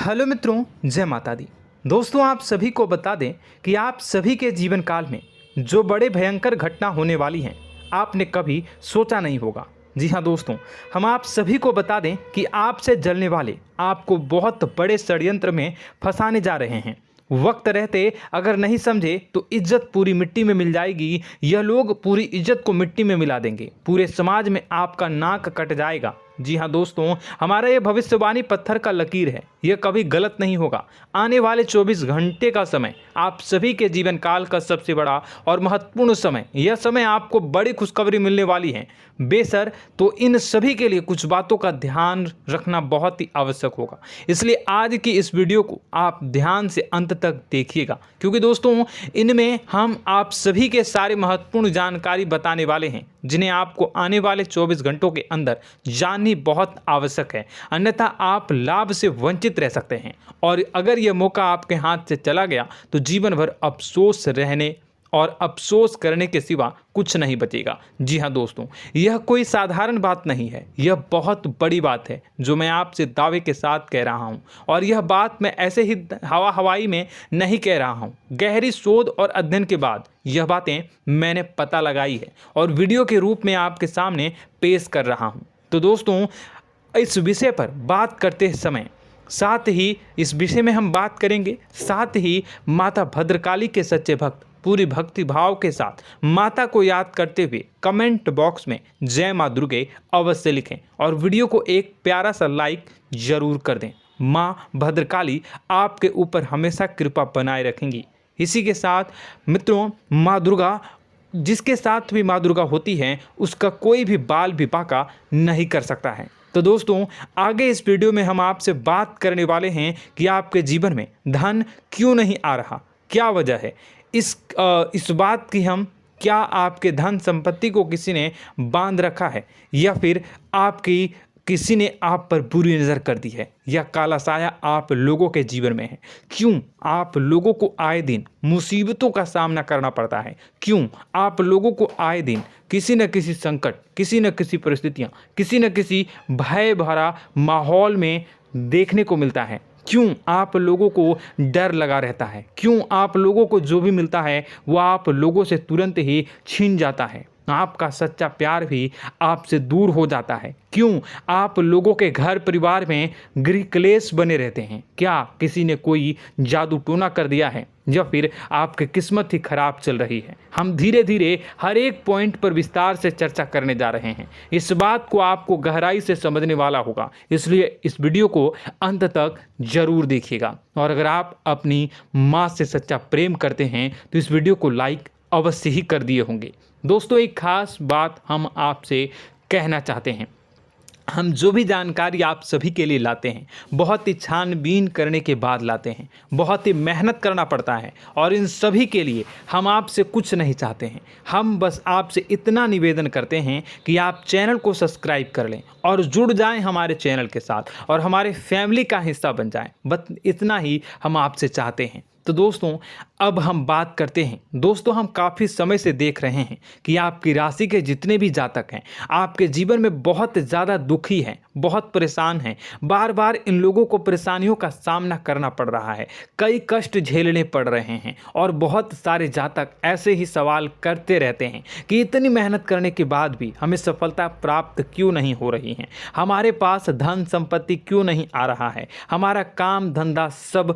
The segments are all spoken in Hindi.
हेलो मित्रों, जय माता दी। दोस्तों, आप सभी को बता दें कि आप सभी के जीवन काल में जो बड़े भयंकर घटना होने वाली हैं, आपने कभी सोचा नहीं होगा। जी हाँ दोस्तों, हम आप सभी को बता दें कि आपसे जलने वाले आपको बहुत बड़े षड्यंत्र में फंसाने जा रहे हैं। वक्त रहते अगर नहीं समझे तो इज्जत पूरी मिट्टी में मिल जाएगी। यह लोग पूरी इज्जत को मिट्टी में मिला देंगे। पूरे समाज में आपका नाक कट जाएगा। जी हाँ दोस्तों, हमारा ये भविष्यवाणी पत्थर का लकीर है, यह कभी गलत नहीं होगा। आने वाले 24 घंटे का समय आप सभी के जीवन काल का सबसे बड़ा और महत्वपूर्ण समय। यह समय आपको बड़ी खुशखबरी मिलने वाली है बेसर, तो इन सभी के लिए कुछ बातों का ध्यान रखना बहुत ही आवश्यक होगा। इसलिए आज की इस वीडियो को आप ध्यान से अंत तक देखिएगा, क्योंकि दोस्तों इनमें हम आप सभी के सारे महत्वपूर्ण जानकारी बताने वाले हैं, जिन्हें आपको आने वाले 24 घंटों के अंदर जाननी बहुत आवश्यक है। अन्यथा आप लाभ से वंचित रह सकते हैं, और अगर यह मौका आपके हाथ से चला गया तो जीवन भर अफसोस रहने और अफसोस करने के सिवा कुछ नहीं बचेगा। जी हाँ दोस्तों, यह कोई साधारण बात नहीं है, यह बहुत बड़ी बात है जो मैं आपसे दावे के साथ कह रहा हूँ। और यह बात मैं ऐसे ही हवाई में नहीं कह रहा हूँ। गहरी शोध और अध्ययन के बाद यह बातें मैंने पता लगाई है और वीडियो के रूप में आपके सामने पेश कर रहा हूँ। तो दोस्तों, इस विषय पर बात करते समय साथ ही इस विषय में हम बात करेंगे, साथ ही माता भद्रकाली के सच्चे भक्त पूरी भक्ति भाव के साथ माता को याद करते हुए कमेंट बॉक्स में जय माँ दुर्गे अवश्य लिखें और वीडियो को एक प्यारा सा लाइक जरूर कर दें। माँ भद्रकाली आपके ऊपर हमेशा कृपा बनाए रखेंगी। इसी के साथ मित्रों, माँ दुर्गा, जिसके साथ भी माँ दुर्गा होती हैं, उसका कोई भी बाल भी बांका नहीं कर सकता है। तो दोस्तों, आगे इस वीडियो में हम आपसे बात करने वाले हैं कि आपके जीवन में धन क्यों नहीं आ रहा, क्या वजह है इस बात की। हम क्या आपके धन संपत्ति को किसी ने बांध रखा है, या फिर आपकी किसी ने आप पर बुरी नज़र कर दी है, या काला साया आप लोगों के जीवन में है। क्यों आप लोगों को आए दिन मुसीबतों का सामना करना पड़ता है, क्यों आप लोगों को आए दिन किसी न किसी संकट, किसी न किसी परिस्थितियाँ, किसी न किसी भय भरा माहौल में देखने को मिलता है, क्यों आप लोगों को डर लगा रहता है, क्यों आप लोगों को जो भी मिलता है वो आप लोगों से तुरंत ही छीन जाता है, आपका सच्चा प्यार भी आपसे दूर हो जाता है, क्यों आप लोगों के घर परिवार में गृह क्लेश बने रहते हैं। क्या किसी ने कोई जादू टोना कर दिया है, या फिर आपकी किस्मत ही खराब चल रही है। हम धीरे धीरे हर एक पॉइंट पर विस्तार से चर्चा करने जा रहे हैं। इस बात को आपको गहराई से समझने वाला होगा, इसलिए इस वीडियो को अंत तक जरूर देखिएगा। और अगर आप अपनी माँ से सच्चा प्रेम करते हैं तो इस वीडियो को लाइक अवश्य ही कर दिए होंगे। दोस्तों, एक खास बात हम आपसे कहना चाहते हैं। हम जो भी जानकारी आप सभी के लिए लाते हैं, बहुत ही छानबीन करने के बाद लाते हैं, बहुत ही मेहनत करना पड़ता है, और इन सभी के लिए हम आपसे कुछ नहीं चाहते हैं। हम बस आपसे इतना निवेदन करते हैं कि आप चैनल को सब्सक्राइब कर लें और जुड़ जाएं हमारे चैनल के साथ और हमारे फैमिली का हिस्सा बन जाएं। बस इतना ही हम आपसे चाहते हैं। तो दोस्तों, अब हम बात करते हैं। दोस्तों, हम काफ़ी समय से देख रहे हैं कि आपकी राशि के जितने भी जातक हैं, आपके जीवन में बहुत ज़्यादा दुखी हैं, बहुत परेशान हैं। बार बार इन लोगों को परेशानियों का सामना करना पड़ रहा है, कई कष्ट झेलने पड़ रहे हैं, और बहुत सारे जातक ऐसे ही सवाल करते रहते हैं कि इतनी मेहनत करने के बाद भी हमें सफलता प्राप्त क्यों नहीं हो रही है, हमारे पास धन संपत्ति क्यों नहीं आ रहा है, हमारा काम धंधा सब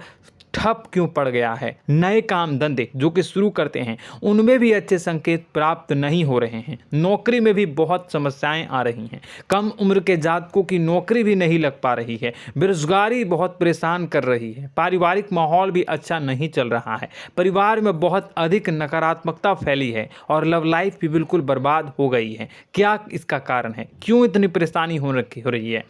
ठप क्यों पड़ गया है, नए काम धंधे जो कि शुरू करते हैं उनमें भी अच्छे संकेत प्राप्त नहीं हो रहे हैं, नौकरी में भी बहुत समस्याएं आ रही हैं, कम उम्र के जातकों की नौकरी भी नहीं लग पा रही है, बेरोजगारी बहुत परेशान कर रही है, पारिवारिक माहौल भी अच्छा नहीं चल रहा है, परिवार में बहुत अधिक नकारात्मकता फैली है, और लव लाइफ भी बिल्कुल बर्बाद हो गई है। क्या इसका कारण है, क्यों इतनी परेशानी हो रही है?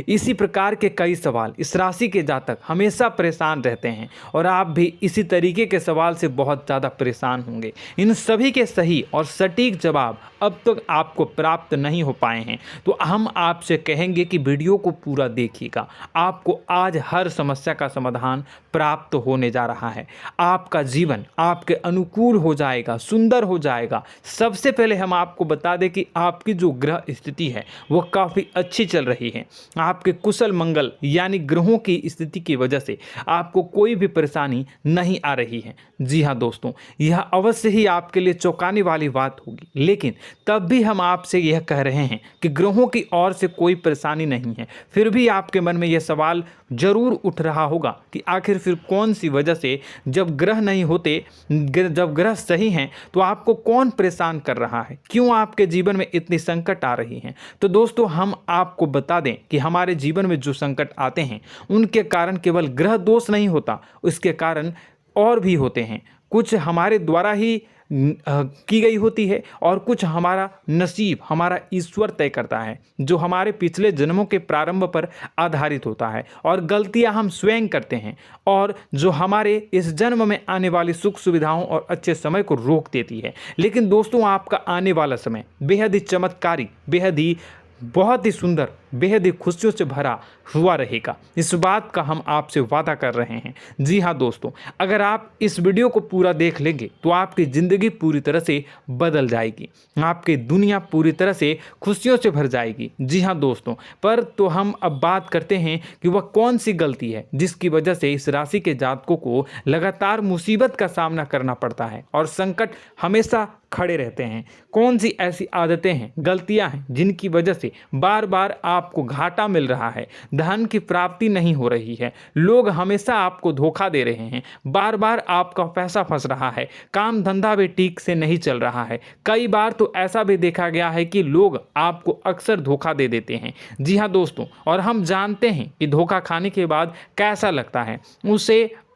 इसी प्रकार के कई सवाल इस राशि के जातक हमेशा परेशान रहते हैं, और आप भी इसी तरीके के सवाल से बहुत ज़्यादा परेशान होंगे। इन सभी के सही और सटीक जवाब अब तक आपको प्राप्त नहीं हो पाए हैं, तो हम आपसे कहेंगे कि वीडियो को पूरा देखिएगा। आपको आज हर समस्या का समाधान प्राप्त होने जा रहा है। आपका जीवन आपके अनुकूल हो जाएगा, सुंदर हो जाएगा। सबसे पहले हम आपको बता दें कि आपकी जो ग्रह स्थिति है वो काफ़ी अच्छी चल रही है। आपके कुशल मंगल यानी ग्रहों की स्थिति की वजह से आपको कोई भी परेशानी नहीं आ रही है। जी हाँ दोस्तों, यह अवश्य ही आपके लिए चौंकाने वाली बात होगी, लेकिन तब भी हम आपसे यह कह रहे हैं कि ग्रहों की ओर से कोई परेशानी नहीं है। फिर भी आपके मन में यह सवाल जरूर उठ रहा होगा कि आखिर फिर कौन सी वजह से, जब ग्रह नहीं होते, जब ग्रह सही हैं, तो आपको कौन परेशान कर रहा है, क्यों आपके जीवन में इतनी संकट आ रही हैं। तो दोस्तों, हम आपको बता दें कि हमारे जीवन में जो संकट आते हैं उनके कारण केवल ग्रह दोष नहीं होता, उसके कारण और भी होते हैं। कुछ हमारे द्वारा ही की गई होती है और कुछ हमारा नसीब, हमारा ईश्वर तय करता है, जो हमारे पिछले जन्मों के प्रारंभ पर आधारित होता है। और गलतियां हम स्वयं करते हैं और जो हमारे इस जन्म में आने वाली सुख सुविधाओं और अच्छे समय को रोक देती है। लेकिन दोस्तों, आपका आने वाला समय बेहद ही चमत्कारी, बेहद ही बहुत ही सुंदर, बेहद ही खुशियों से भरा हुआ रहेगा। इस बात का हम आपसे वादा कर रहे हैं। जी हाँ दोस्तों, अगर आप इस वीडियो को पूरा देख लेंगे तो आपकी ज़िंदगी पूरी तरह से बदल जाएगी, आपकी दुनिया पूरी तरह से खुशियों से भर जाएगी। जी हाँ दोस्तों, पर तो हम अब बात करते हैं कि वह कौन सी गलती है जिसकी वजह से इस राशि के जातकों को लगातार मुसीबत का सामना करना पड़ता है और संकट हमेशा खड़े रहते हैं। कौन सी ऐसी आदतें हैं, गलतियां हैं जिनकी वजह से बार बार आपको घाटा मिल रहा है, धन की प्राप्ति नहीं हो रही है, लोग हमेशा आपको धोखा दे रहे हैं, बार बार आपका पैसा फंस रहा है, काम धंधा भी ठीक से नहीं चल रहा है। कई बार तो ऐसा भी देखा गया है कि लोग आपको अक्सर धोखा दे देते हैं। जी हाँ दोस्तों, और हम जानते हैं कि धोखा खाने के बाद कैसा लगता है।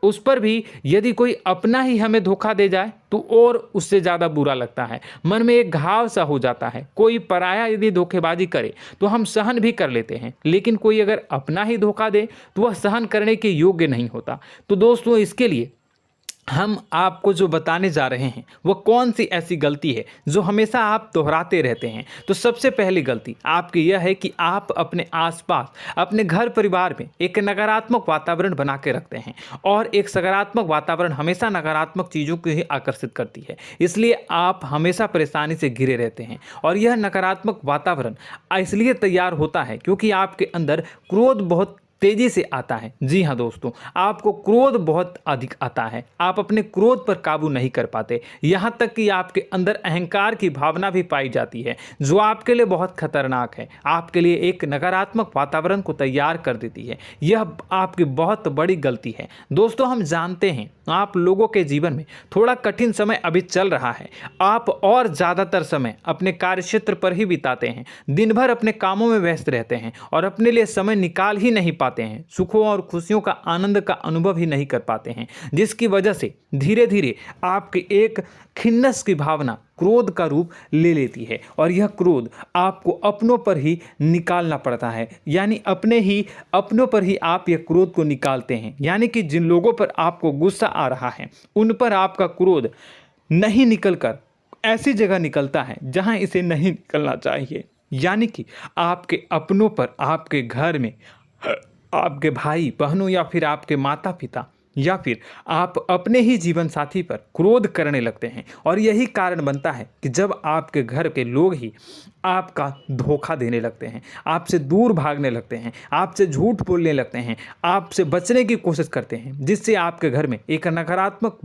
उस पर भी यदि कोई अपना ही हमें धोखा दे जाए तो और उससे ज़्यादा बुरा लगता है, मन में एक घाव सा हो जाता है। कोई पराया यदि धोखेबाजी करे तो हम सहन भी कर लेते हैं, लेकिन कोई अगर अपना ही धोखा दे तो वह सहन करने के योग्य नहीं होता। तो दोस्तों, इसके लिए हम आपको जो बताने जा रहे हैं वो कौन सी ऐसी गलती है जो हमेशा आप दोहराते रहते हैं। तो सबसे पहली गलती आपकी यह है कि आप अपने आसपास, अपने घर परिवार में एक नकारात्मक वातावरण बना के रखते हैं, और एक सकारात्मक वातावरण हमेशा नकारात्मक चीज़ों को ही आकर्षित करती है। इसलिए आप हमेशा परेशानी से घिरे रहते हैं, और यह नकारात्मक वातावरण इसलिए तैयार होता है क्योंकि आपके अंदर क्रोध बहुत तेजी से आता है। जी हाँ दोस्तों, आपको क्रोध बहुत अधिक आता है, आप अपने क्रोध पर काबू नहीं कर पाते, यहाँ तक कि आपके अंदर अहंकार की भावना भी पाई जाती है, जो आपके लिए बहुत खतरनाक है, आपके लिए एक नकारात्मक वातावरण को तैयार कर देती है। यह आपकी बहुत बड़ी गलती है। दोस्तों, हम जानते हैं आप लोगों के जीवन में थोड़ा कठिन समय अभी चल रहा है। आप और ज़्यादातर समय अपने कार्यक्षेत्र पर ही बिताते हैं, दिन भर अपने कामों में व्यस्त रहते हैं और अपने लिए समय निकाल ही नहीं पाते हैं, सुखों और खुशियों का आनंद का अनुभव ही नहीं कर पाते हैं, जिसकी वजह से धीरे धीरे आपकी एक खिन्नस की भावना क्रोध का रूप ले लेती है, और यह क्रोध आपको अपनों पर ही निकालना पड़ता है। यानी अपनों पर ही आप यह क्रोध को निकालते हैं। यानी कि जिन लोगों पर आपको गुस्सा आ रहा है उन पर आपका क्रोध नहीं निकलकर ऐसी जगह निकलता है जहां इसे नहीं निकलना चाहिए। यानी कि आपके अपनों पर, आपके घर में, आपके भाई बहनों या फिर आपके माता पिता या फिर आप अपने ही जीवन साथी पर क्रोध करने लगते हैं, और यही कारण बनता है कि जब आपके घर के लोग ही आपका धोखा देने लगते हैं, आपसे दूर भागने लगते हैं, आपसे झूठ बोलने लगते हैं, आपसे बचने की कोशिश करते हैं, जिससे आपके घर में एक नकारात्मक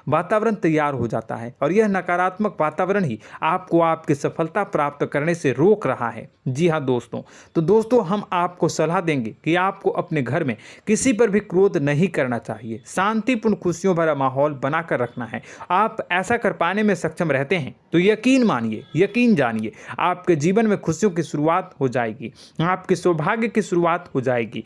वातावरण तैयार हो जाता है, और यह नकारात्मक वातावरण ही आपको आपकी सफलता प्राप्त करने से रोक रहा है। जी हाँ दोस्तों, तो दोस्तों, हम आपको सलाह देंगे कि आपको अपने घर में किसी पर भी क्रोध नहीं करना चाहिए, शांतिपूर्ण खुशियों भरा माहौल बनाकर रखना है। आप ऐसा कर पाने में सक्षम रहते हैं तो यकीन मानिए, यकीन जानिए, आपके जीवन में खुशियों की शुरुआत हो जाएगी, आपके सौभाग्य की शुरुआत हो जाएगी।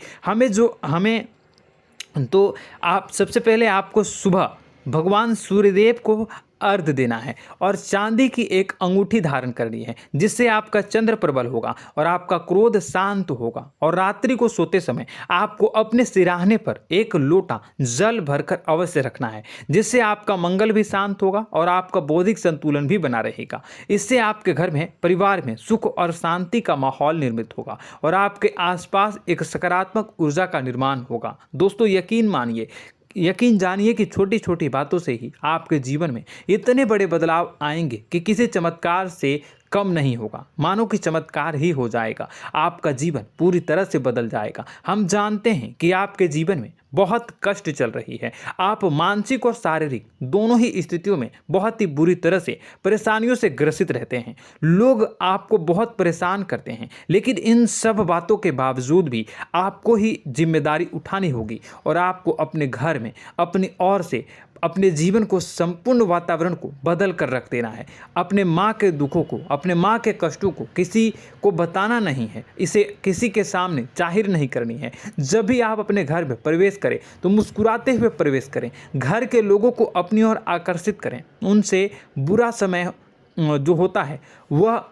आप सबसे पहले आपको सुबह भगवान सूर्यदेव को अर्घ्य देना है और चांदी की एक अंगूठी धारण करनी है, जिससे आपका चंद्र प्रबल होगा और आपका क्रोध शांत होगा। और रात्रि को सोते समय आपको अपने सिरहाने पर एक लोटा जल भरकर अवश्य रखना है, जिससे आपका मंगल भी शांत होगा और आपका बौद्धिक संतुलन भी बना रहेगा। इससे आपके घर में, परिवार में सुख और शांति का माहौल निर्मित होगा और आपके आसपास एक सकारात्मक ऊर्जा का निर्माण होगा। दोस्तों, यकीन जानिए कि छोटी छोटी बातों से ही आपके जीवन में इतने बड़े बदलाव आएंगे कि किसी चमत्कार से कम नहीं होगा। मानो कि चमत्कार ही हो जाएगा, आपका जीवन पूरी तरह से बदल जाएगा। हम जानते हैं कि आपके जीवन में बहुत कष्ट चल रही है, आप मानसिक और शारीरिक दोनों ही स्थितियों में बहुत ही बुरी तरह से परेशानियों से ग्रसित रहते हैं। लोग आपको बहुत परेशान करते हैं, लेकिन इन सब बातों के बावजूद भी आपको ही जिम्मेदारी उठानी होगी और आपको अपने घर में अपनी ओर से अपने जीवन को, संपूर्ण वातावरण को बदल कर रख देना है। अपने माँ के दुखों को, अपने माँ के कष्टों को किसी को बताना नहीं है, इसे किसी के सामने जाहिर नहीं करनी है। जब भी आप अपने घर में प्रवेश करें तो मुस्कुराते हुए प्रवेश करें, घर के लोगों को अपनी ओर आकर्षित करें। उनसे बुरा समय जो होता है वह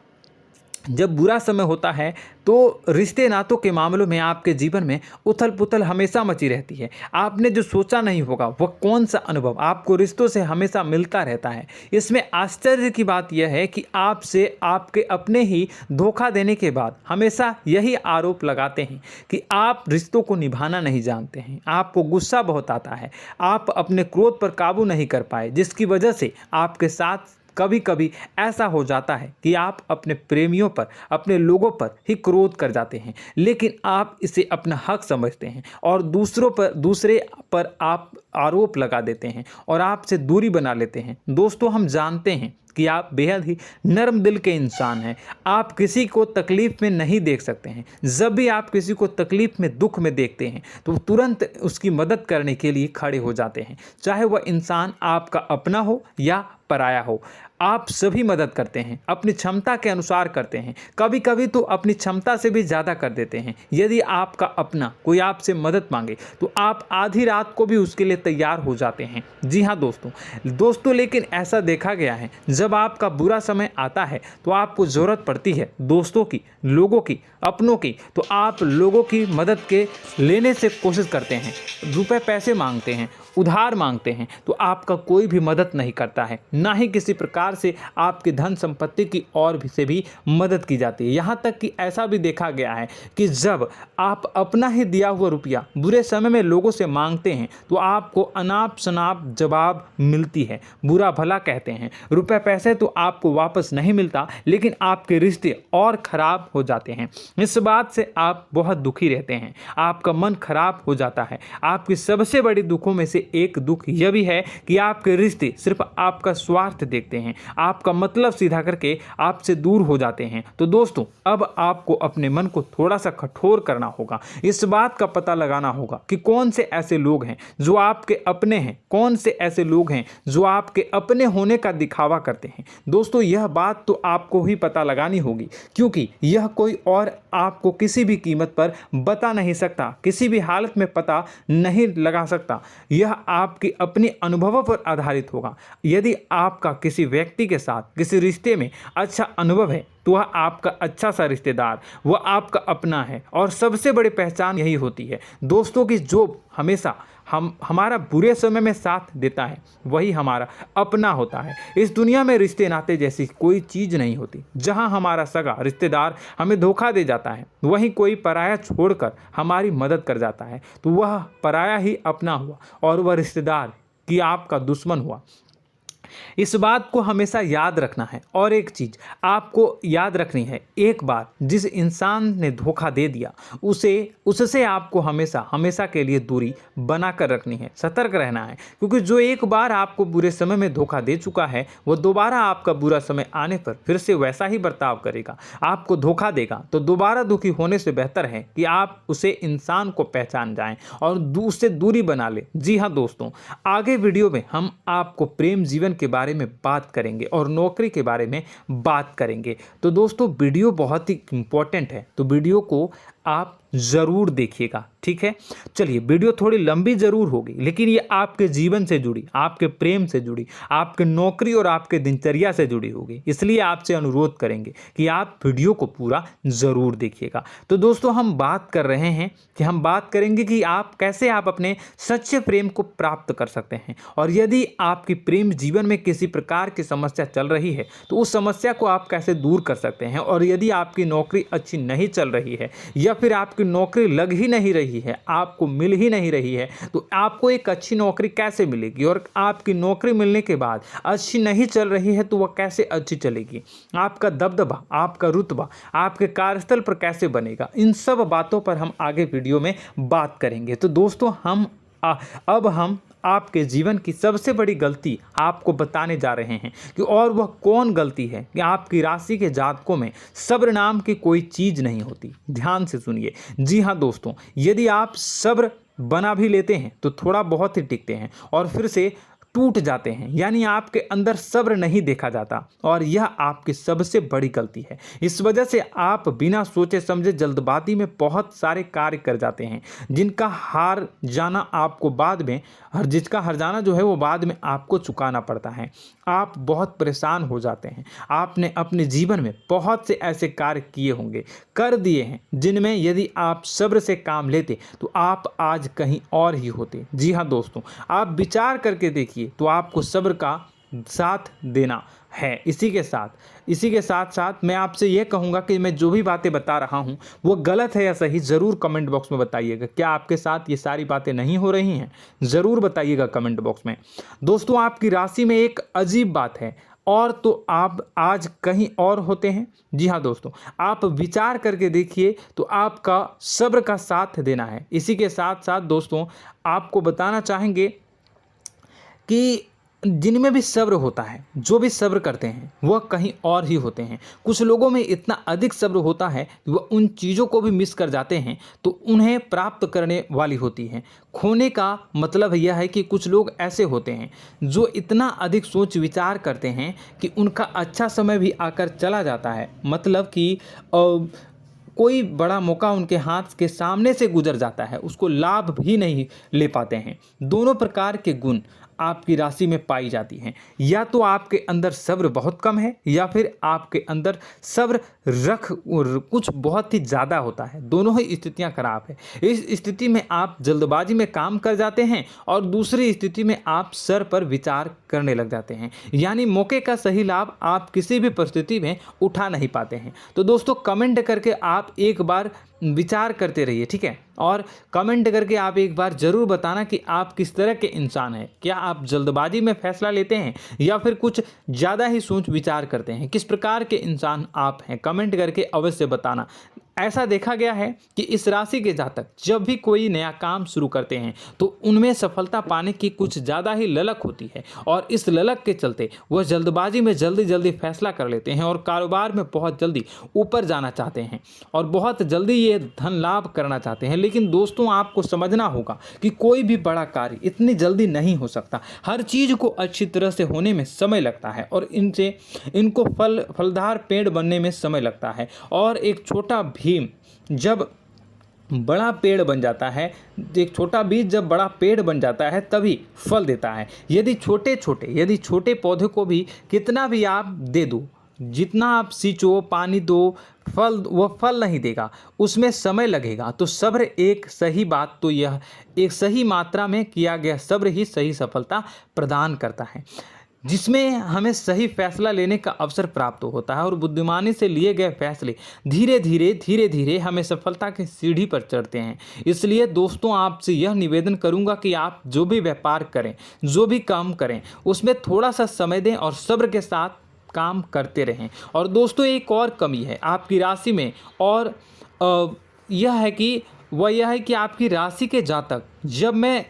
जब बुरा समय होता है तो रिश्ते नातों के मामलों में आपके जीवन में उथल पुथल हमेशा मची रहती है। आपने जो सोचा नहीं होगा वह कौन सा अनुभव आपको रिश्तों से हमेशा मिलता रहता है। इसमें आश्चर्य की बात यह है कि आपसे आपके अपने ही धोखा देने के बाद हमेशा यही आरोप लगाते हैं कि आप रिश्तों को निभाना नहीं जानते हैं, आपको गुस्सा बहुत आता है, आप अपने क्रोध पर काबू नहीं कर पाए, जिसकी वजह से आपके साथ कभी कभी ऐसा हो जाता है कि आप अपने प्रेमियों पर, अपने लोगों पर ही क्रोध कर जाते हैं, लेकिन आप इसे अपना हक समझते हैं और दूसरे पर आप आरोप लगा देते हैं और आपसे दूरी बना लेते हैं। दोस्तों, हम जानते हैं कि आप बेहद ही नर्म दिल के इंसान हैं। आप किसी को तकलीफ में नहीं देख सकते हैं। जब भी आप किसी को तकलीफ में, दुख में देखते हैं तो तुरंत उसकी मदद करने के लिए खड़े हो जाते हैं, चाहे वह इंसान आपका अपना हो या पराया हो। आप सभी मदद करते हैं, अपनी क्षमता के अनुसार करते हैं, कभी कभी तो अपनी क्षमता से भी ज़्यादा कर देते हैं। यदि आपका अपना कोई आपसे मदद मांगे तो आप आधी रात को भी उसके लिए तैयार हो जाते हैं। जी हाँ दोस्तों, लेकिन ऐसा देखा गया है, जब आपका बुरा समय आता है तो आपको ज़रूरत पड़ती है दोस्तों की, लोगों की, अपनों की, तो आप लोगों की मदद के लेने से कोशिश करते हैं, रुपए पैसे मांगते हैं, उधार मांगते हैं, तो आपका कोई भी मदद नहीं करता है, ना ही किसी प्रकार से आपकी धन संपत्ति की ओर से भी मदद की जाती है। यहाँ तक कि ऐसा भी देखा गया है कि जब आप अपना ही दिया हुआ रुपया बुरे समय में लोगों से मांगते हैं तो आपको अनाप शनाप जवाब मिलती है, बुरा भला कहते हैं। रुपए पैसे तो आपको वापस नहीं मिलता, लेकिन आपके रिश्ते और खराब हो जाते हैं। इस बात से आप बहुत दुखी रहते हैं, आपका मन खराब हो जाता है। आपकी सबसे बड़ी दुखों में से एक दुख यह भी है कि आपके रिश्ते सिर्फ आपका स्वार्थ देखते हैं, आपका मतलब सीधा करके आपसे दूर हो जाते हैं। तो दोस्तों, अब आपको अपने मन को थोड़ा सा कठोर करना होगा, इस बात का पता लगाना होगा कि कौन से ऐसे लोग हैं जो आपके अपने हैं, कौन से ऐसे लोग हैं जो आपके अपने होने का दिखावा करते हैं। दोस्तों, यह बात तो आपको ही पता लगानी होगी, क्योंकि यह कोई और आपको किसी भी कीमत पर बता नहीं सकता, किसी भी हालत में पता नहीं लगा सकता। यह आपके अपने अनुभवों पर आधारित होगा। यदि आपका किसी व्यक्ति के साथ किसी रिश्ते में अच्छा अनुभव है तो वह आपका अच्छा सा रिश्तेदार, वह आपका अपना है। और सबसे बड़ी पहचान यही होती है दोस्तों की जो हमेशा हमारा बुरे समय में साथ देता है वही हमारा अपना होता है। इस दुनिया में रिश्ते नाते जैसी कोई चीज़ नहीं होती। जहां हमारा सगा रिश्तेदार हमें धोखा दे जाता है, वहीं कोई पराया छोड़कर हमारी मदद कर जाता है तो वह पराया ही अपना हुआ और वह रिश्तेदार कि आपका दुश्मन हुआ। इस बात को हमेशा याद रखना है। और एक चीज़ आपको याद रखनी है, एक बार जिस इंसान ने धोखा दे दिया उससे आपको हमेशा के लिए दूरी बना कर रखनी है, सतर्क रहना है। क्योंकि जो एक बार आपको बुरे समय में धोखा दे चुका है वो दोबारा आपका बुरा समय आने पर फिर से वैसा ही बर्ताव करेगा, आपको धोखा देगा। तो दोबारा दुखी होने से बेहतर है कि आप उसे इंसान को पहचान जाएं और उससे दूरी बना लें। जी हाँ दोस्तों, आगे वीडियो में हम आपको प्रेम जीवन के बारे में बात करेंगे और नौकरी के बारे में बात करेंगे। तो दोस्तों, वीडियो बहुत ही इम्पोर्टेंट है, तो वीडियो को आप ज़रूर देखिएगा, ठीक है। चलिए, वीडियो थोड़ी लंबी ज़रूर होगी, लेकिन ये आपके जीवन से जुड़ी, आपके प्रेम से जुड़ी, आपके नौकरी और आपके दिनचर्या से जुड़ी होगी, इसलिए आपसे अनुरोध करेंगे कि आप वीडियो को पूरा ज़रूर देखिएगा। तो दोस्तों, हम बात कर रहे हैं कि हम बात करेंगे कि आप कैसे आप अपने सच्चे प्रेम को प्राप्त कर सकते हैं, और यदि आपकी प्रेम जीवन में किसी प्रकार की समस्या चल रही है तो उस समस्या को आप कैसे दूर कर सकते हैं, और यदि आपकी नौकरी अच्छी नहीं चल रही है या फिर आपकी नौकरी लग ही नहीं रही है, आपको मिल ही नहीं रही है, तो आपको एक अच्छी नौकरी कैसे मिलेगी, और आपकी नौकरी मिलने के बाद अच्छी नहीं चल रही है तो वह कैसे अच्छी चलेगी, आपका दबदबा, आपका रुतबा आपके कार्यस्थल पर कैसे बनेगा, इन सब बातों पर हम आगे वीडियो में बात करेंगे। तो दोस्तों, अब हम आपके जीवन की सबसे बड़ी गलती आपको बताने जा रहे हैं कि और वह कौन गलती है कि आपकी राशि के जातकों में सब्र नाम की कोई चीज़ नहीं होती। ध्यान से सुनिए। जी हाँ दोस्तों, यदि आप सब्र बना भी लेते हैं तो थोड़ा बहुत ही टिकते हैं और फिर से टूट जाते हैं, यानी आपके अंदर सब्र नहीं देखा जाता, और यह आपकी सबसे बड़ी गलती है। इस वजह से आप बिना सोचे समझे जल्दबाजी में बहुत सारे कार्य कर जाते हैं, जिनका हार जाना आपको बाद में जिसका हर जाना जो है वो बाद में आपको चुकाना पड़ता है। आप बहुत परेशान हो जाते हैं। आपने अपने जीवन में बहुत से ऐसे कार्य किए होंगे, कर दिए हैं, जिनमें यदि आप सब्र से काम लेते तो आप आज कहीं और ही होते। जी हाँ दोस्तों, आप विचार करके देखिए तो आपको सब्र का साथ देना है। इसी के साथ साथ मैं आपसे ये कहूँगा कि मैं जो भी बातें बता रहा हूँ वो गलत है या सही, ज़रूर कमेंट बॉक्स में बताइएगा। क्या आपके साथ ये सारी बातें नहीं हो रही हैं? ज़रूर बताइएगा कमेंट बॉक्स में। दोस्तों, आपकी राशि में एक अजीब बात है, और तो आप आज कहीं और होते हैं। जी हाँ दोस्तों, आप विचार करके देखिए तो आपका सब्र का साथ देना है। इसी के साथ साथ दोस्तों, आपको बताना चाहेंगे कि जिनमें भी सब्र होता है, जो भी सब्र करते हैं वह कहीं और ही होते हैं। कुछ लोगों में इतना अधिक सब्र होता है कि वह उन चीज़ों को भी मिस कर जाते हैं तो उन्हें प्राप्त करने वाली होती हैं। खोने का मतलब यह है कि कुछ लोग ऐसे होते हैं जो इतना अधिक सोच विचार करते हैं कि उनका अच्छा समय भी आकर चला जाता है, मतलब कि कोई बड़ा मौका उनके हाथ के सामने से गुजर जाता है, उसको लाभ भी नहीं ले पाते हैं। दोनों प्रकार के गुण आपकी राशि में पाई जाती हैं। या तो आपके अंदर सब्र बहुत कम है या फिर आपके अंदर सब्र कुछ बहुत ही ज़्यादा होता है। दोनों ही स्थितियां खराब है। इस स्थिति में आप जल्दबाजी में काम कर जाते हैं और दूसरी स्थिति में आप सर पर विचार करने लग जाते हैं, यानी मौके का सही लाभ आप किसी भी परिस्थिति में उठा नहीं पाते हैं। तो दोस्तों, कमेंट करके आप एक बार विचार करते रहिए, ठीक है, और कमेंट करके आप एक बार ज़रूर बताना कि आप किस तरह के इंसान हैं। क्या आप जल्दबाजी में फैसला लेते हैं या फिर कुछ ज़्यादा ही सोच विचार करते हैं? किस प्रकार के इंसान आप हैं, कमेंट करके अवश्य बताना। ऐसा देखा गया है कि इस राशि के जातक जब भी कोई नया काम शुरू करते हैं तो उनमें सफलता पाने की कुछ ज़्यादा ही ललक होती है, और इस ललक के चलते वह जल्दबाजी में जल्दी फैसला कर लेते हैं और कारोबार में बहुत जल्दी ऊपर जाना चाहते हैं और बहुत जल्दी ये धन लाभ करना चाहते हैं। लेकिन दोस्तों, आपको समझना होगा कि कोई भी बड़ा कार्य इतनी जल्दी नहीं हो सकता। हर चीज़ को अच्छी तरह से होने में समय लगता है और इनको फलदार पेड़ बनने में समय लगता है। और एक छोटा भीम जब बड़ा पेड़ बन जाता है, एक छोटा बीज जब बड़ा पेड़ बन जाता है तभी फल देता है। यदि छोटे पौधे को भी कितना भी आप दे दो, जितना आप सींचो, पानी दो, वह फल नहीं देगा, उसमें समय लगेगा। तो सब्र एक सही बात, तो यह एक सही मात्रा में किया गया सब्र ही सही सफलता प्रदान करता है, जिसमें हमें सही फैसला लेने का अवसर प्राप्त होता है और बुद्धिमानी से लिए गए फैसले धीरे धीरे हमें सफलता की सीढ़ी पर चढ़ते हैं। इसलिए दोस्तों, आपसे यह निवेदन करूंगा कि आप जो भी व्यापार करें, जो भी काम करें, उसमें थोड़ा सा समय दें और सब्र के साथ काम करते रहें। और दोस्तों, एक और कमी है आपकी राशि में, और यह है कि आपकी राशि के जातक जब मैं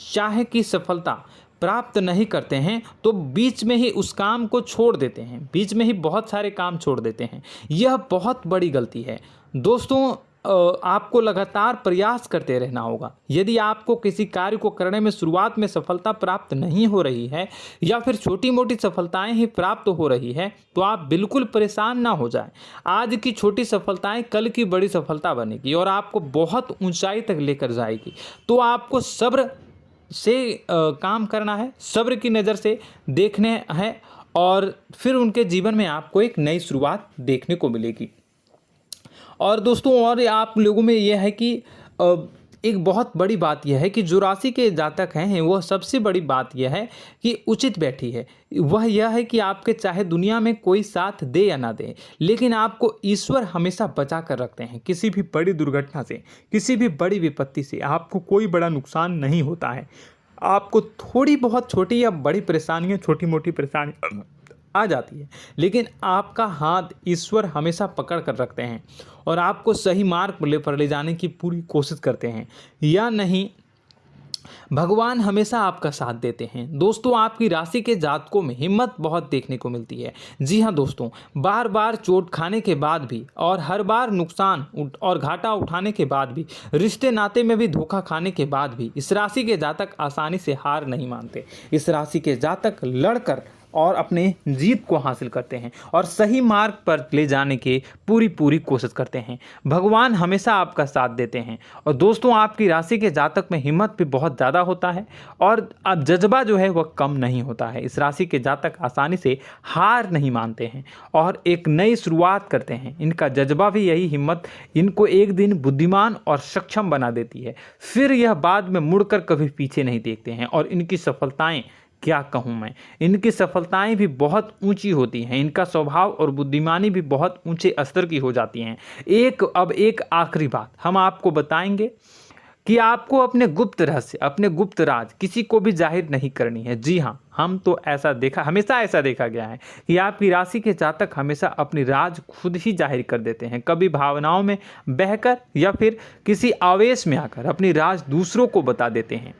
चाहे कि सफलता प्राप्त नहीं करते हैं तो बीच में ही उस काम को छोड़ देते हैं, बीच में ही बहुत सारे काम छोड़ देते हैं। यह बहुत बड़ी गलती है दोस्तों। आपको लगातार प्रयास करते रहना होगा। यदि आपको किसी कार्य को करने में शुरुआत में सफलता प्राप्त नहीं हो रही है या फिर छोटी मोटी सफलताएं ही प्राप्त हो रही है तो आप बिल्कुल परेशान ना हो जाएं। आज की छोटी सफलताएं कल की बड़ी सफलता बनेगी और आपको बहुत ऊंचाई तक लेकर जाएगी। तो आपको सब्र से काम करना है, सब्र की नज़र से देखने हैं और फिर उनके जीवन में आपको एक नई शुरुआत देखने को मिलेगी। और दोस्तों और आप लोगों में यह है कि एक बहुत बड़ी बात यह है कि जो राशि के जातक हैं वह सबसे बड़ी बात यह है कि उचित बैठी है। वह यह है कि आपके चाहे दुनिया में कोई साथ दे या ना दे, लेकिन आपको ईश्वर हमेशा बचा कर रखते हैं। किसी भी बड़ी दुर्घटना से, किसी भी बड़ी विपत्ति से आपको कोई बड़ा नुकसान नहीं होता है। आपको थोड़ी बहुत छोटी या बड़ी परेशानियाँ, छोटी मोटी परेशानी आ जाती है, लेकिन आपका हाथ ईश्वर हमेशा पकड़ कर रखते हैं और आपको सही मार्ग पर ले जाने की पूरी कोशिश करते हैं। या नहीं, भगवान हमेशा आपका साथ देते हैं। दोस्तों आपकी राशि के जातकों में हिम्मत बहुत देखने को मिलती है। जी हाँ दोस्तों, बार बार चोट खाने के बाद भी और हर बार नुकसान और घाटा उठाने के बाद भी, रिश्ते नाते में भी धोखा खाने के बाद भी इस राशि के जातक आसानी से हार नहीं मानते। इस राशि के जातक लड़कर और अपने जीत को हासिल करते हैं और सही मार्ग पर ले जाने की पूरी कोशिश करते हैं। भगवान हमेशा आपका साथ देते हैं। और दोस्तों आपकी राशि के जातक में हिम्मत भी बहुत ज़्यादा होता है और अब जज्बा जो है वह कम नहीं होता है। इस राशि के जातक आसानी से हार नहीं मानते हैं और एक नई शुरुआत करते हैं। इनका जज्बा भी, यही हिम्मत इनको एक दिन बुद्धिमान और सक्षम बना देती है। फिर यह बाद में मुड़कर कभी पीछे नहीं देखते हैं और इनकी सफलताएं, क्या कहूँ मैं, इनकी सफलताएं भी बहुत ऊंची होती हैं। इनका स्वभाव और बुद्धिमानी भी बहुत ऊंचे स्तर की हो जाती हैं। अब एक आखिरी बात हम आपको बताएंगे कि आपको अपने गुप्त रहस्य, अपने गुप्त राज किसी को भी जाहिर नहीं करनी है। जी हाँ, हम तो हमेशा ऐसा देखा गया है कि आपकी राशि के जातक हमेशा अपनी राज खुद ही जाहिर कर देते हैं। कभी भावनाओं में बहकर या फिर किसी आवेश में आकर अपनी राज दूसरों को बता देते हैं,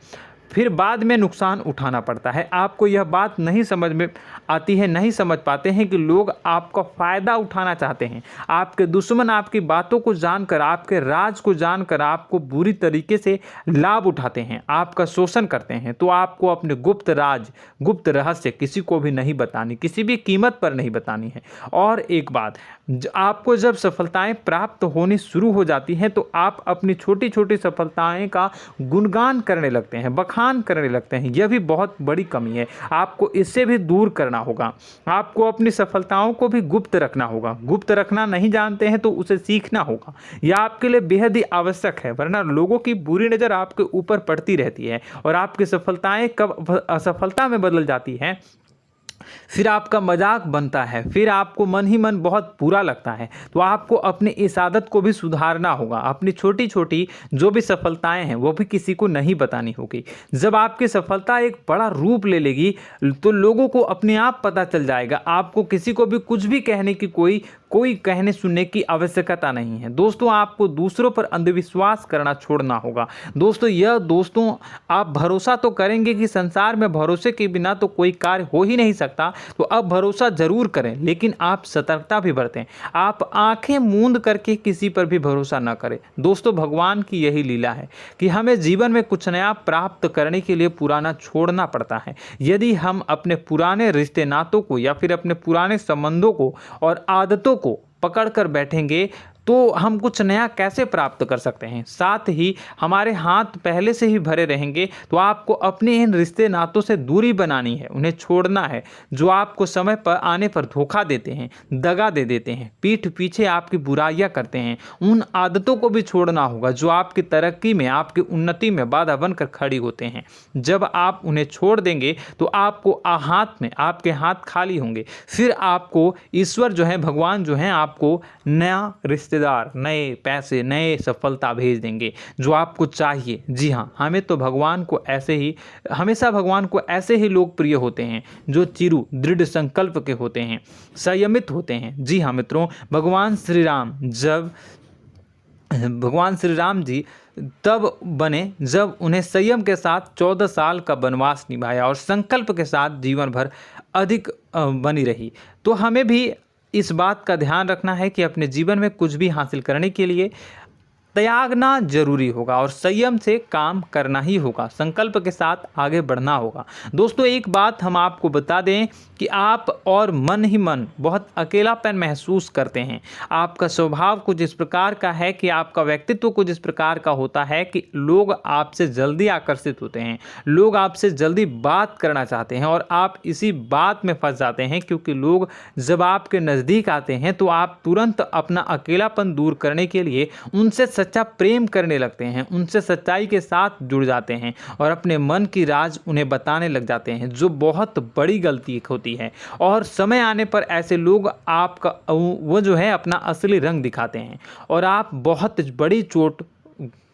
फिर बाद में नुकसान उठाना पड़ता है। आपको यह बात नहीं समझ में आती है, नहीं समझ पाते हैं कि लोग आपका फ़ायदा उठाना चाहते हैं। आपके दुश्मन आपकी बातों को जानकर, आपके राज को जानकर आपको बुरी तरीके से लाभ उठाते हैं, आपका शोषण करते हैं। तो आपको अपने गुप्त राज, गुप्त रहस्य किसी को भी नहीं बतानी, किसी भी कीमत पर नहीं बतानी है। और एक बात, आपको जब सफलताएं प्राप्त होनी शुरू हो जाती हैं तो आप अपनी छोटी छोटी सफलताएं का गुणगान करने लगते हैं, बखान करने लगते हैं। यह भी बहुत बड़ी कमी है, आपको इससे भी दूर करना होगा। आपको अपनी सफलताओं को भी गुप्त रखना होगा। गुप्त रखना नहीं जानते हैं तो उसे सीखना होगा। यह आपके लिए बेहद ही आवश्यक है, वरना लोगों की बुरी नज़र आपके ऊपर पड़ती रहती है और आपकी सफलताएं कब असफलता में बदल जाती हैं, फिर आपका मजाक बनता है, फिर आपको मन ही मन बहुत बुरा लगता है। तो आपको अपनी इस आदत को भी सुधारना होगा। अपनी छोटी छोटी जो भी सफलताएं हैं वो भी किसी को नहीं बतानी होगी। जब आपकी सफलता एक बड़ा रूप ले लेगी तो लोगों को अपने आप पता चल जाएगा। आपको किसी को भी कुछ भी कहने की कोई कहने सुनने की आवश्यकता नहीं है। दोस्तों आपको दूसरों पर अंधविश्वास करना छोड़ना होगा। दोस्तों आप भरोसा तो करेंगे कि संसार में भरोसे के बिना तो कोई कार्य हो ही नहीं सकता, तो अब भरोसा जरूर करें, लेकिन आप सतर्कता भी बरतें। आप आंखें मूंद करके किसी पर भी भरोसा न करें। दोस्तों भगवान की यही लीला है कि हमें जीवन में कुछ नया प्राप्त करने के लिए पुराना छोड़ना पड़ता है। यदि हम अपने पुराने रिश्ते नातों को या फिर अपने पुराने संबंधों को और आदतों को पकड़ कर बैठेंगे तो हम कुछ नया कैसे प्राप्त कर सकते हैं। साथ ही हमारे हाथ पहले से ही भरे रहेंगे। तो आपको अपने इन रिश्ते नातों से दूरी बनानी है, उन्हें छोड़ना है। जो आपको समय पर आने पर धोखा देते हैं, दगा दे देते हैं, पीठ पीछे आपकी बुराइयां करते हैं, उन आदतों को भी छोड़ना होगा जो आपकी तरक्की में, आपकी उन्नति में बाधा बनकर खड़ी होते हैं। जब आप उन्हें छोड़ देंगे तो आपको आपके हाथ खाली होंगे। फिर आपको ईश्वर जो है, भगवान जो है, आपको नया रिश्तेदार, नए पैसे, नए सफलता भेज देंगे जो आपको चाहिए। जी हाँ, हमेशा भगवान को ऐसे ही लोग प्रिय होते हैं जो चिरु दृढ़ संकल्प के होते हैं, संयमित होते हैं। जी हाँ मित्रों, भगवान श्री राम जी तब बने जब उन्हें संयम के साथ 14 साल का वनवास निभाया और संकल्प के साथ जीवन भर अधिक बनी रही। तो हमें भी इस बात का ध्यान रखना है कि अपने जीवन में कुछ भी हासिल करने के लिए त्यागना जरूरी होगा और संयम से काम करना ही होगा, संकल्प के साथ आगे बढ़ना होगा। दोस्तों एक बात हम आपको बता दें कि आप और मन ही मन बहुत अकेलापन महसूस करते हैं। आपका स्वभाव कुछ इस प्रकार का है कि आपका व्यक्तित्व कुछ इस प्रकार का होता है कि लोग आपसे जल्दी आकर्षित होते हैं, लोग आपसे जल्दी बात करना चाहते हैं और आप इसी बात में फंस जाते हैं, क्योंकि लोग जब आपके नज़दीक आते हैं तो आप तुरंत अपना अकेलापन दूर करने के लिए उनसे सच्चा प्रेम करने लगते हैं, उनसे सच्चाई के साथ जुड़ जाते हैं और अपने मन की राज उन्हें बताने लग जाते हैं, जो बहुत बड़ी गलती होती है। और समय आने पर ऐसे लोग आपका वो जो है अपना असली रंग दिखाते हैं और आप बहुत बड़ी चोट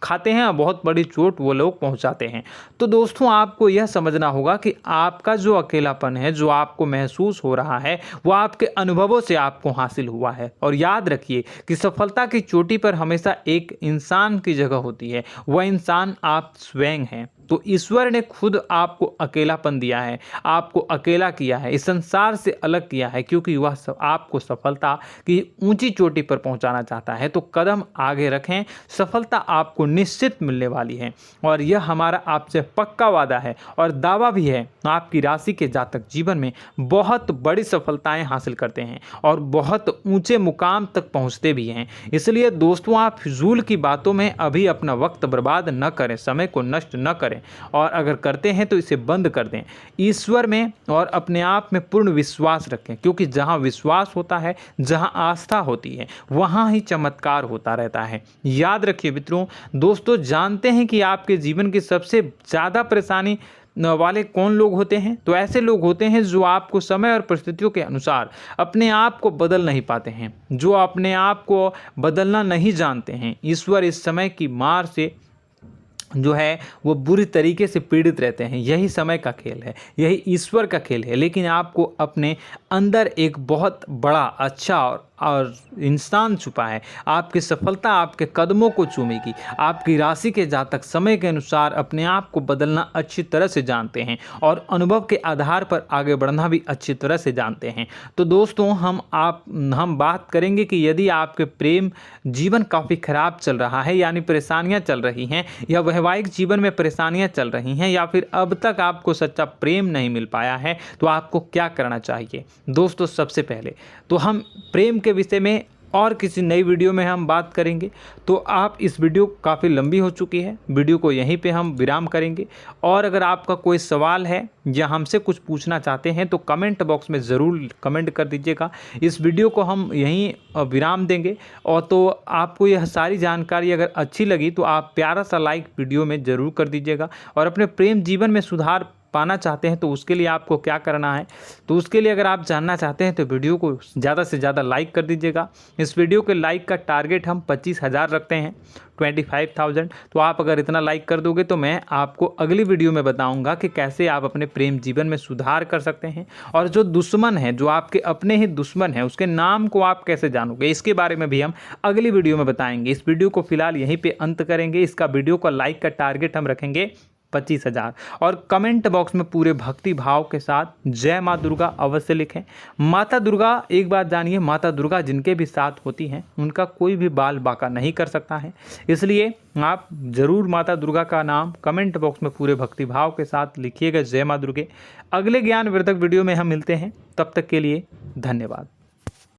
खाते हैं और बहुत बड़ी चोट वो लोग पहुंचाते हैं। तो दोस्तों आपको यह समझना होगा कि आपका जो अकेलापन है, जो आपको महसूस हो रहा है, वो आपके अनुभवों से आपको हासिल हुआ है। और याद रखिए कि सफलता की चोटी पर हमेशा एक इंसान की जगह होती है, वह इंसान आप स्वयं हैं। तो ईश्वर ने खुद आपको अकेलापन दिया है, आपको अकेला किया है, इस संसार से अलग किया है, क्योंकि वह आपको सफलता की ऊंची चोटी पर पहुंचाना चाहता है। तो कदम आगे रखें, सफलता आपको निश्चित मिलने वाली है और यह हमारा आपसे पक्का वादा है और दावा भी है। आपकी राशि के जातक जीवन में बहुत बड़ी सफलताएं हासिल करते हैं और बहुत ऊंचे मुकाम तक पहुंचते भी हैं। इसलिए दोस्तों आप फिजूल की बातों में अभी अपना वक्त बर्बाद न करें, समय को नष्ट न करें और अगर करते हैं तो इसे बंद कर दें। ईश्वर में और अपने आप में पूर्ण विश्वास रखें, क्योंकि जहां विश्वास होता है, जहां आस्था होती है, वहां ही चमत्कार होता रहता है। याद रखिए मित्रों, दोस्तों जानते हैं कि आपके जीवन की सबसे ज़्यादा परेशानी वाले कौन लोग होते हैं? तो ऐसे लोग होते हैं जो आपको समय और परिस्थितियों के अनुसार अपने आप को बदल नहीं पाते हैं, जो अपने आप को बदलना नहीं जानते हैं। ईश्वर इस समय की मार से जो है वो बुरी तरीके से पीड़ित रहते हैं। यही समय का खेल है, यही ईश्वर का खेल है। लेकिन आपको अपने अंदर एक बहुत बड़ा अच्छा और इंसान छुपा है। आपकी सफलता आपके कदमों को चूमेगी। आपकी राशि के जातक समय के अनुसार अपने आप को बदलना अच्छी तरह से जानते हैं और अनुभव के आधार पर आगे बढ़ना भी अच्छी तरह से जानते हैं। तो दोस्तों हम बात करेंगे कि यदि आपके प्रेम जीवन काफ़ी खराब चल रहा है, यानी परेशानियां चल रही हैं, या वैवाहिक जीवन में परेशानियां चल रही हैं, या फिर अब तक आपको सच्चा प्रेम नहीं मिल पाया है, तो आपको क्या करना चाहिए? दोस्तों सबसे पहले तो हम प्रेम के विषय में और किसी नई वीडियो में हम बात करेंगे। तो आप इस वीडियो काफ़ी लंबी हो चुकी है, वीडियो को यहीं पे हम विराम करेंगे। और अगर आपका कोई सवाल है या हमसे कुछ पूछना चाहते हैं तो कमेंट बॉक्स में ज़रूर कमेंट कर दीजिएगा। इस वीडियो को हम यहीं विराम देंगे। और तो आपको यह सारी जानकारी अगर अच्छी लगी तो आप प्यारा सा लाइक वीडियो में ज़रूर कर दीजिएगा। और अपने प्रेम जीवन में सुधार पाना चाहते हैं तो उसके लिए आपको क्या करना है, तो उसके लिए अगर आप जानना चाहते हैं तो वीडियो को ज़्यादा से ज़्यादा लाइक कर दीजिएगा। इस वीडियो के लाइक का टारगेट हम 25,000 रखते हैं, 25,000। तो आप अगर इतना लाइक कर दोगे तो मैं आपको अगली वीडियो में बताऊंगा कि कैसे आप अपने प्रेम जीवन में सुधार कर सकते हैं। और जो दुश्मन है, जो आपके अपने ही दुश्मन है, उसके नाम को आप कैसे जानोगे, इसके बारे में भी हम अगली वीडियो में बताएंगे। इस वीडियो को फिलहाल यहीं पर अंत करेंगे। इसका वीडियो का लाइक का टारगेट हम रखेंगे 25,000। और कमेंट बॉक्स में पूरे भक्ति भाव के साथ जय माँ दुर्गा अवश्य लिखें। माता दुर्गा, एक बात जानिए, माता दुर्गा जिनके भी साथ होती हैं उनका कोई भी बाल बाका नहीं कर सकता है। इसलिए आप ज़रूर माता दुर्गा का नाम कमेंट बॉक्स में पूरे भक्ति भाव के साथ लिखिएगा, जय माँ दुर्गे। अगले ज्ञानवर्धक वीडियो में हम मिलते हैं, तब तक के लिए धन्यवाद।